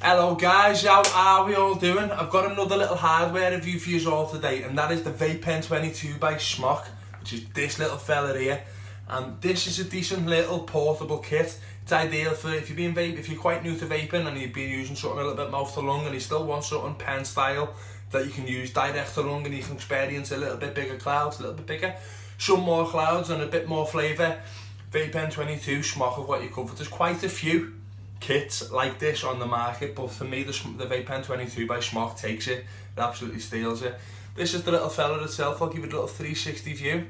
Hello guys, how are we all doing? I've got another little hardware review for you all today, and that is the Vape 22 by Smok, which is this little fella here. And this is a decent little portable kit. It's ideal for if you're quite new to vaping and you've been using something a little bit mouth to lung and you still want something pen style that you can use direct to lung and you can experience a little bit bigger clouds, a little bit bigger, some more clouds and a bit more flavour. Vape 22 Smok have what you covered. There's quite a few kits like this on the market, but for me the Vape 22 by Smok takes it. It absolutely steals it. This is the little fella itself. I'll give it a little 360 view,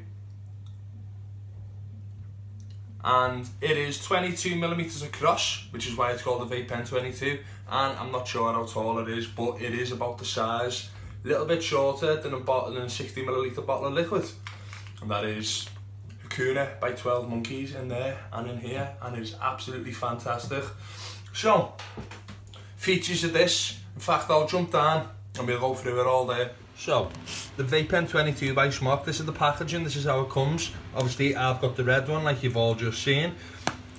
and it is 22mm across, which is why it's called the Vape 22, and I'm not sure how tall it is, but it is about the size, a little bit shorter than a 60ml bottle of liquid, and that is Hakuna by 12 Monkeys in there and in here, and it is absolutely fantastic. So, features of this, in fact I'll jump down and we'll go through it all there. So, the Vape 22 by Smok, this is the packaging, this is how it comes. Obviously I've got the red one like you've all just seen.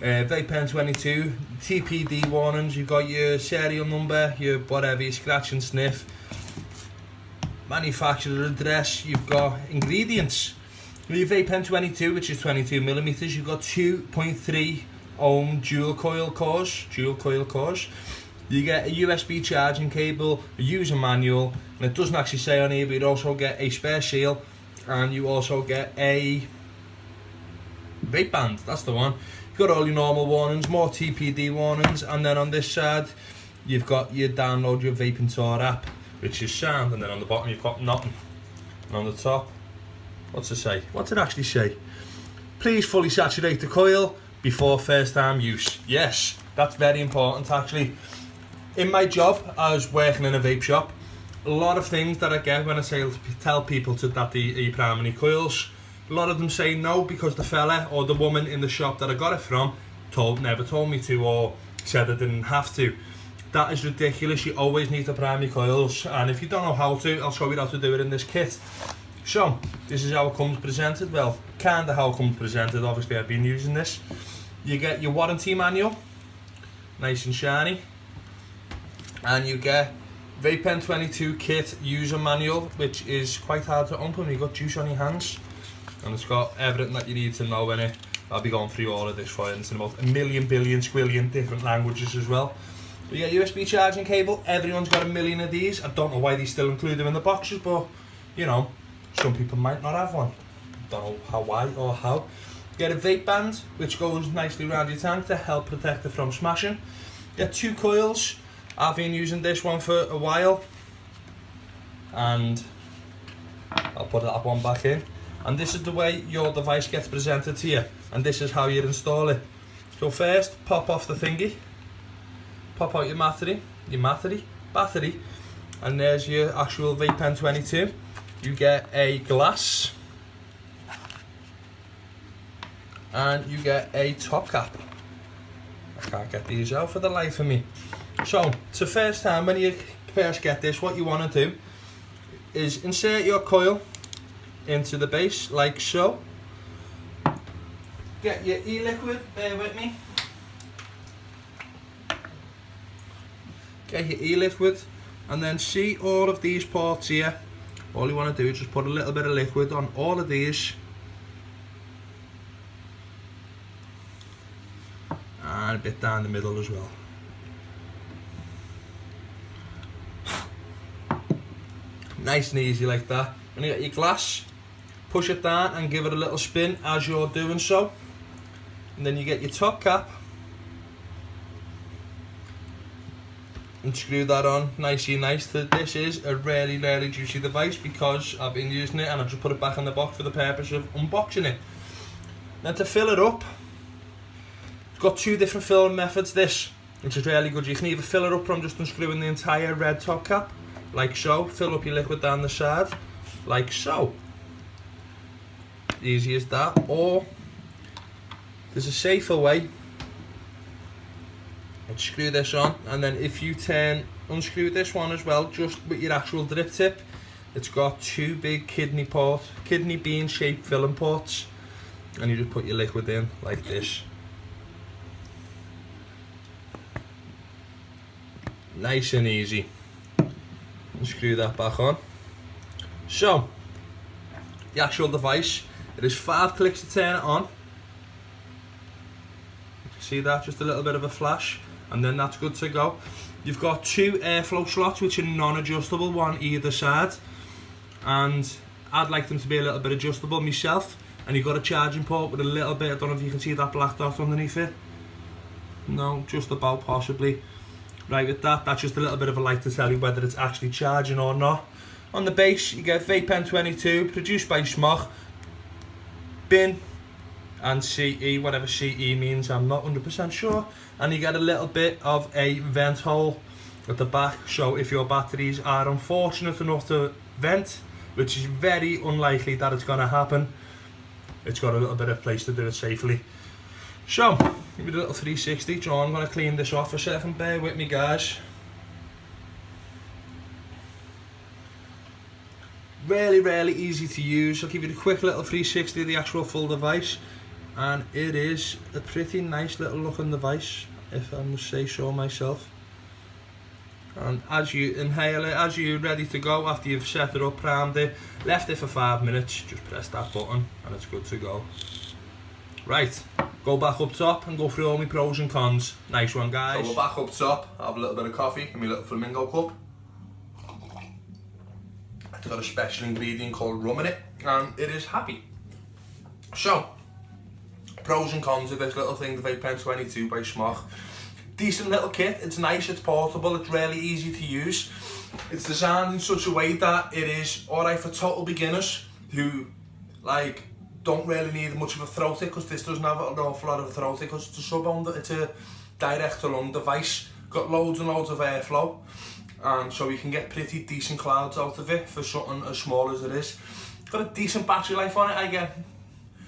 Vape 22, TPD warnings, you've got your serial number, your whatever, your scratch and sniff, manufacturer address, you've got ingredients. Your Vape 22, which is 22mm, you've got 2.3 ohm dual coil cores. You get a USB charging cable, a user manual, and it doesn't actually say on here, but you also get a spare seal, and you also get a vape band, that's the one. You've got all your normal warnings, more TPD warnings, and then on this side, you've got your download your Vaping Tour app, which is sound, and then on the bottom you've got nothing. And on the top, what's it say? What's it actually say? Please fully saturate the coil before first time use. Yes, that's very important actually. In my job, I was working in a vape shop. A lot of things that I get when I tell people that they eat primary coils, a lot of them say no because the fella or the woman in the shop that I got it from never told me to, or said I didn't have to. That is ridiculous. You always need the primary coils, and if you don't know how to, I'll show you how to do it in this kit. So, this is how it comes presented. Well, kinda how it comes presented. Obviously I've been using this. You get your warranty manual, nice and shiny, and you get Vape 22 kit user manual, which is quite hard to open when you've got juice on your hands, and it's got everything that you need to know in it. I'll be going through all of this for you, and it's in about a million, billion, squillion different languages as well. You get USB charging cable. Everyone's got a million of these. I don't know why they still include them in the boxes, but you know, some people might not have one. Don't know why or how. Get a vape band, which goes nicely around your tank to help protect it from smashing. Get 2 coils. I've been using this one for a while, and I'll put that one back in. And this is the way your device gets presented to you, and this is how you install it. So first, pop off the thingy, pop out your battery, and there's your actual Vape 22. You get a glass, and you get a top cap. I can't get these out for the life of me. So, it's the first time when you first get this, what you want to do is insert your coil into the base, like so. Get your e-liquid, bear with me. Get your e-liquid, and then see all of these ports here. All you want to do is just put a little bit of liquid on all of these, and a bit down the middle as well. Nice and easy like that. When you get your glass, push it down and give it a little spin as you're doing so, and then you get your top cap and screw that on nicely nice. This is a really juicy device because I've been using it, and I've just put it back in the box for the purpose of unboxing it. Now to fill it up, it's got 2 different filling methods, this, which is really good. You can either fill it up from just unscrewing the entire red top cap, like so, fill up your liquid down the side, like so. Easy as that. Or there's a safer way. I'd screw this on, and then if you unscrew this one as well, just with your actual drip tip, it's got 2 big kidney bean shaped filling ports, and you just put your liquid in like this. Nice and easy. Screw that back on. So, the actual device, it is 5 clicks to turn it on. See that, just a little bit of a flash, and then that's good to go. You've got 2 airflow slots which are non-adjustable, one either side, and I'd like them to be a little bit adjustable myself. And you've got a charging port with a little bit, I don't know if you can see that black dot underneath it. No, just about possibly. Right, with that, that's just a little bit of a light to tell you whether it's actually charging or not. On the base, you get Vape M22, produced by Smok, bin, and CE, whatever CE means, I'm not 100% sure. And you get a little bit of a vent hole at the back, so if your batteries are unfortunate enough to vent, which is very unlikely that it's going to happen, it's got a little bit of place to do it safely. So, give me a little 360. So I'm going to clean this off for a second, bear with me guys. Really easy to use. I'll give you a quick little 360 of the actual full device, and it is a pretty nice little looking device, if I must say so myself. And as you inhale it, as you're ready to go, after you've set it up, primed it, left it for 5 minutes, just press that button and it's good to go. Right, go back up top and go through all my pros and cons. Nice one guys. So we're back up top, have a little bit of coffee in my little flamingo cup. It's got a special ingredient called rum in it, and it is happy. So, pros and cons of this little thing, the Vape M22 by Smok. Decent little kit, it's nice, it's portable, it's really easy to use. It's designed in such a way that it is alright for total beginners who like don't really need much of a throat tick, because this doesn't have an awful lot of a throat tick, because it's a sub-on, it's a direct to lung device. Got loads and loads of airflow, and so you can get pretty decent clouds out of it for something as small as it is. Got a decent battery life on it. I get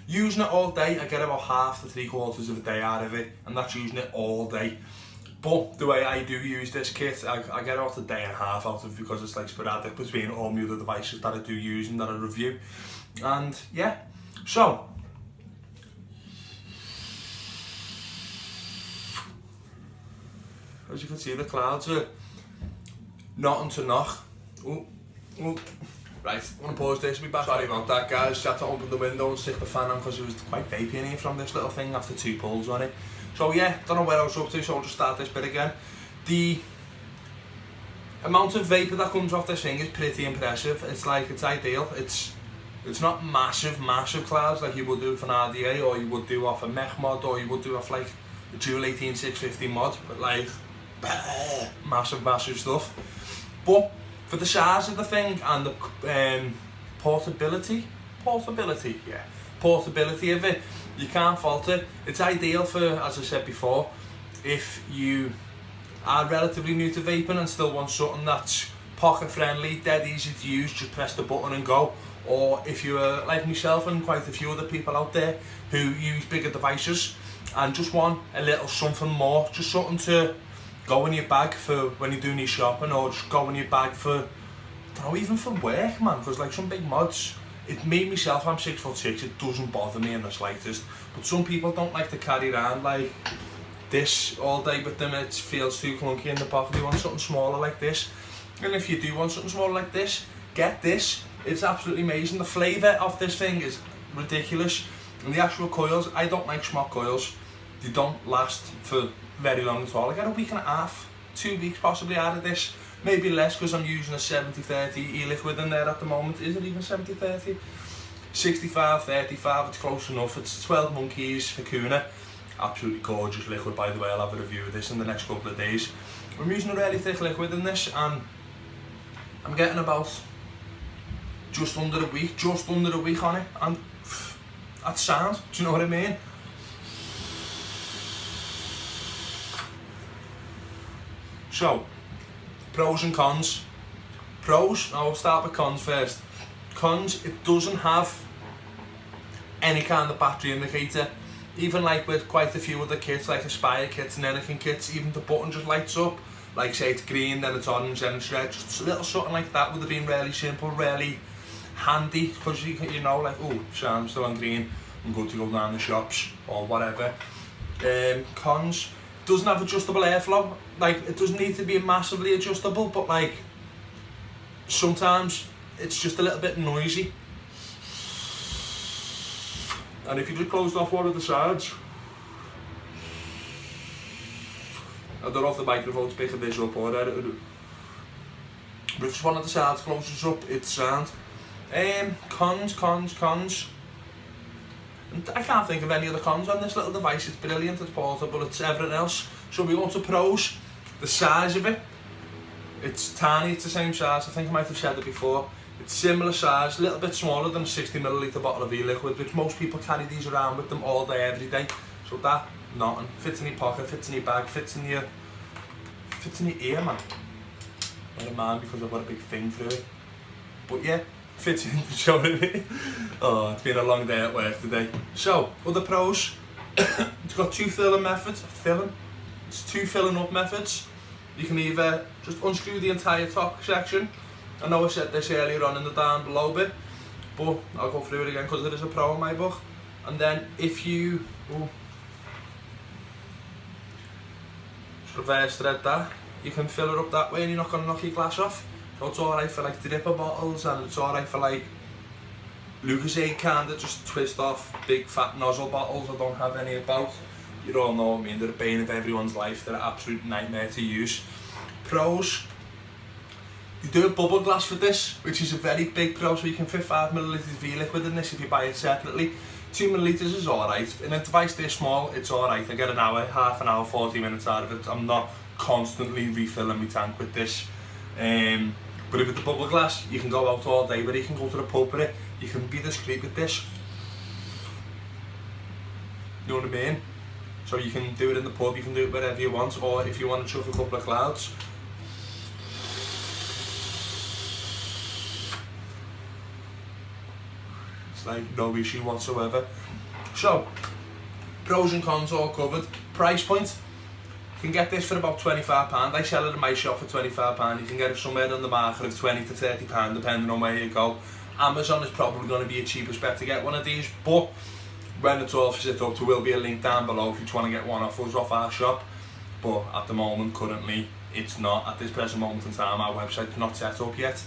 using it all day, I get about half to 3/4 of a day out of it, and that's using it all day. But the way I do use this kit, I get about a day and a half out of it, because it's like sporadic between all my other devices that I do use and that I review. And yeah, so as you can see, the clouds are nothing to knock. Ooh. Right, I'm going to pause this, we'll be back. Sorry about that guys, I had to open the window and stick the fan on because it was quite vapey in here from this little thing after 2 pulls on it. So yeah, don't know where I was up to, so I'll just start this bit again. The amount of vapour that comes off this thing is pretty impressive. It's like, it's ideal. It's not massive clouds like you would do with an RDA, or you would do off a mech mod, or you would do off like a Dual 18650 mod, but like massive stuff. But for the size of the thing and the portability of it, you can't fault it. It's ideal for, as I said before, if you are relatively new to vaping and still want something that's pocket friendly, dead easy to use, just press the button and go. Or if you're like myself and quite a few other people out there who use bigger devices and just want a little something more, just something to go in your bag for when you're doing your shopping, or just go in your bag for, I don't know, even for work, man, because like some big mods, me myself, I'm 6'6", it doesn't bother me in the slightest, but some people don't like to carry around like this all day with them. It feels too clunky in the pocket. They want something smaller like this, and if you do want something smaller like this, get this. It's absolutely amazing. The flavour of this thing is ridiculous, and the actual coils, I don't like Smok coils. They don't last for very long at all. I get a week and a half, 2 weeks possibly out of this, maybe less, because I'm using a 70-30 e-liquid in there at the moment. Is it even 70-30? 65-35, it's close enough. It's 12 Monkeys Hakuna, absolutely gorgeous liquid, by the way. I'll have a review of this in the next couple of days. I'm using a really thick liquid in this, and I'm getting about just under a week on it, and that's sound, do you know what I mean? So, pros and cons. Pros, I'll start with cons first. Cons, it doesn't have any kind of battery indicator. Even like with quite a few other kits, like Aspire kits and anything kits, even the button just lights up. Like say it's green, then it's orange, then it's red. Just a little something like that would have been really simple, really handy, because you know, like, oh, I'm still on green, I'm good to go down the shops or whatever. Cons, doesn't have adjustable airflow. Like, it doesn't need to be massively adjustable, but like, sometimes it's just a little bit noisy. And if you just closed off one of the sides, I don't know if the microphone's picking this up or anything, but if just one of the sides closes up, it's sound. Cons. And I can't think of any other cons on this little device. It's brilliant, it's portable, it's everything else. So we go to pros. The size of it, it's tiny, it's the same size. I think I might have said it before. It's similar size, a little bit smaller than a 60ml bottle of e-liquid, which most people carry these around with them all day, every day. So that, nothing. Fits in your pocket, fits in your bag, fits in your ear, man. I don't mind because I've got a big thing through it. But yeah, fits in for showing it. Oh, it's been a long day at work today. So, other pros. It's got two filling methods. It's two filling up methods. You can either just unscrew the entire top section. I know I said this earlier on in the down below bit, but I'll go through it again because there is a pro in my book. And then if you reverse thread that, you can fill it up that way and you're not going to knock your glass off. So it's alright for like dripper bottles, and it's alright for like Lucozade kind of just twist off big fat nozzle bottles I don't have any about. You all know what I mean, they're a bane of everyone's life, they're an absolute nightmare to use. Pros, you do a bubble glass for this, which is a very big pro, so you can fit 5ml of e-liquid in this if you buy it separately. 2ml is alright. In a device this small, it's alright. I get an hour, half an hour, 40 minutes out of it. I'm not constantly refilling my tank with this. But with the bubble glass, you can go out all day, but you can go to the pub with it. You can be discreet with this. You know what I mean? So you can do it in the pub, you can do it wherever you want, or if you want to chuck a couple of clouds. It's like no issue whatsoever. So, pros and cons all covered. Price point, you can get this for about £25. I sell it in my shop for £25. You can get it somewhere on the market of £20 to £30 depending on where you go. Amazon is probably going to be your cheapest bet to get one of these, but when it's all set up, there will be a link down below if you just want to get one off us off our shop. But at the moment, currently, it's not. At this present moment in time, our website's not set up yet.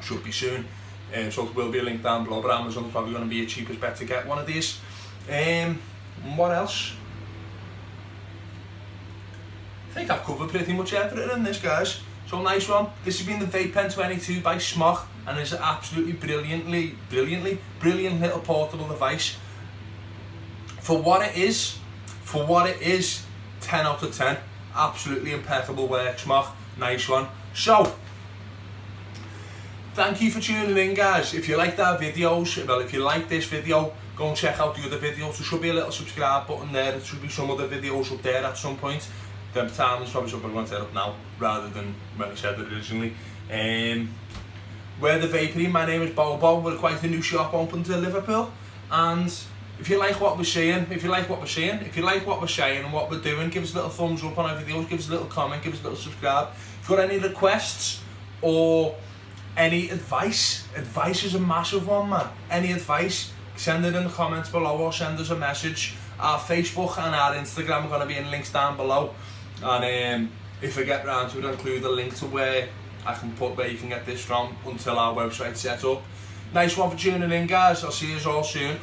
Should be soon. So there will be a link down below, but Amazon's probably going to be your cheapest bet to get one of these. What else? I think I've covered pretty much everything in this, guys. So nice one. This has been the Vape Pen 22 by Smok, and it's an absolutely brilliant little portable device. For what it is, 10 out of 10. Absolutely impeccable work, Smok. Nice one. So, thank you for tuning in, guys. If you liked our videos, well, if you like this video, go and check out the other videos. There should be a little subscribe button there. There should be some other videos up there at some point. The time is probably something I'm going to set up now, rather than when I said it originally. We're the Vapery. My name is DOVPO. We're quite a new shop open to Liverpool. And if you like what we're saying, if you like what we're saying and what we're doing, give us a little thumbs up on our videos, give us a little comment, give us a little subscribe. If you've got any requests or any advice is a massive one, man. Any advice, send it in the comments below or send us a message. Our Facebook and our Instagram are going to be in links down below. And if I get round to it, I'll include a link to where I can put where you can get this from until our website's set up. Nice one for tuning in, guys. I'll see you all soon.